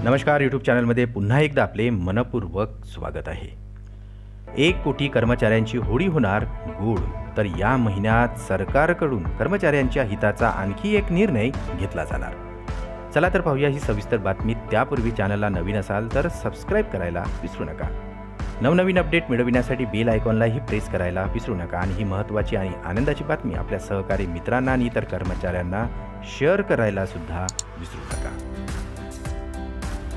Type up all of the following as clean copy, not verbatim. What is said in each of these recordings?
नमस्कार. यूट्यूब चॅनलमध्ये पुन्हा एकदा आपले मनपूर्वक स्वागत आहे. 1 कोटी कर्मचाऱ्यांची होळी होणार गोड. तर या महिन्यात सरकारकडून कर्मचाऱ्यांच्या हिताचा आणखी एक निर्णय घेतला जाणार. चला तर पाहूया ही सविस्तर बातमी. त्यापूर्वी चॅनलला नवीन असाल तर सबस्क्राईब करायला विसरू नका. नवनवीन अपडेट मिळविण्यासाठी बेल आयकॉनलाही प्रेस करायला विसरू नका. आणि ही महत्त्वाची आणि आनंदाची बातमी आपल्या सहकारी मित्रांना आणि इतर कर्मचाऱ्यांना शेअर करायला सुद्धा विसरू नका.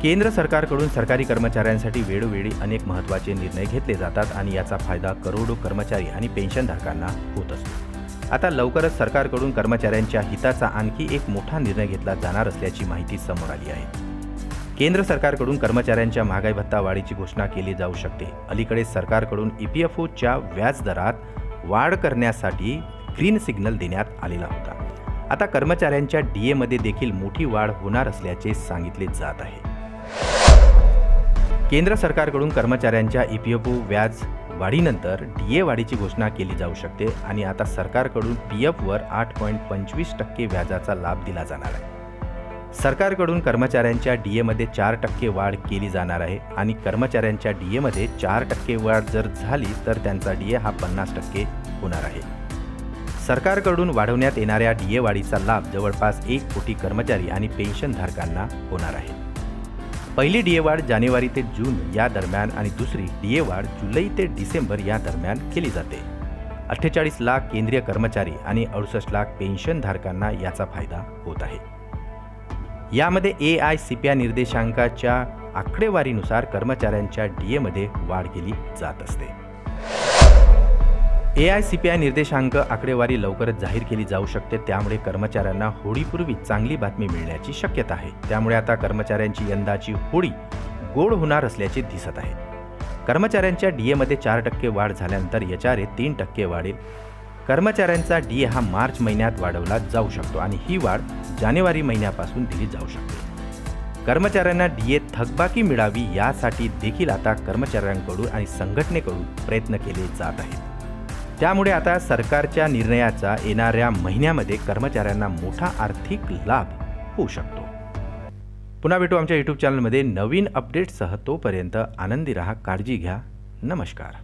केंद्र सरकारकडून सरकारी कर्मचाऱ्यांसाठी वेळोवेळी अनेक महत्त्वाचे निर्णय घेतले जातात आणि याचा फायदा करोडो कर्मचारी आणि पेन्शनधारकांना होत असतो. आता लवकरच सरकारकडून कर्मचाऱ्यांच्या हिताचा आणखी एक मोठा निर्णय घेतला जाणार असल्याची माहिती समोर आली आहे. केंद्र सरकारकडून कर्मचाऱ्यांच्या महागाई भत्ता वाढीची घोषणा केली जाऊ शकते. अलीकडे सरकारकडून EPFOच्या व्याजदरात वाढ करण्यासाठी ग्रीन सिग्नल देण्यात आलेला होता. आता कर्मचाऱ्यांच्या DAमध्ये देखील मोठी वाढ होणार असल्याचे सांगितले जात आहे. केंद्र सरकारकडून कर्मचाऱ्यांच्या EPFO व्याज वाढीनंतर DA वाढीची घोषणा केली जाऊ शकते आणि आता सरकारकडून PFवर 8.25% व्याजाचा लाभ दिला जाणार आहे. सरकारकडून कर्मचाऱ्यांच्या DAमध्ये 4% वाढ केली जाणार आहे आणि कर्मचाऱ्यांच्या DAमध्ये 4% वाढ जर झाली तर त्यांचा DA हा 50% होणार आहे. सरकारकडून वाढवण्यात येणाऱ्या DA वाढीचा लाभ जवळपास 1 कोटी कर्मचारी आणि पेन्शनधारकांना होणार आहे. पहिली DA वाढ जानेवारी ते जून या दरम्यान आणि दुसरी DA वाढ जुलै ते डिसेंबर या दरम्यान केली जाते. 48 लाख केंद्रीय कर्मचारी आणि 68 लाख पेन्शनधारकांना याचा फायदा होत आहे. यामध्ये AICPI निर्देशांकाच्या आकडेवारीनुसार कर्मचाऱ्यांच्या DAमध्ये वाढ केली जात असते. AICPI निर्देशांक आकडेवारी लवकरच जाहीर केली जाऊ शकते. त्यामुळे कर्मचाऱ्यांना होळीपूर्वी चांगली बातमी मिळण्याची शक्यता आहे. त्यामुळे आता कर्मचाऱ्यांची यंदाची होळी गोड होणार असल्याचे दिसत आहे. कर्मचाऱ्यांच्या DAमध्ये 4% वाढ झाल्यानंतर HRA 3% वाढेल. कर्मचाऱ्यांचा DA हा मार्च महिन्यात वाढवला जाऊ शकतो आणि ही वाढ जानेवारी महिन्यापासून दिली जाऊ शकते. कर्मचाऱ्यांना DA थकबाकी मिळावी यासाठी देखील आता कर्मचाऱ्यांकडून आणि संघटनेकडून प्रयत्न केले जात आहेत. त्यामुळे आता सरकारच्या निर्णयाचा येणाऱ्या महिन्यामध्ये कर्मचाऱ्यांना मोठा आर्थिक लाभ होऊ शकतो. पुन्हा भेटू आमच्या YouTube चॅनलमध्ये नवीन अपडेट्ससह. तोपर्यंत आनंदी राहा, काळजी घ्या. नमस्कार.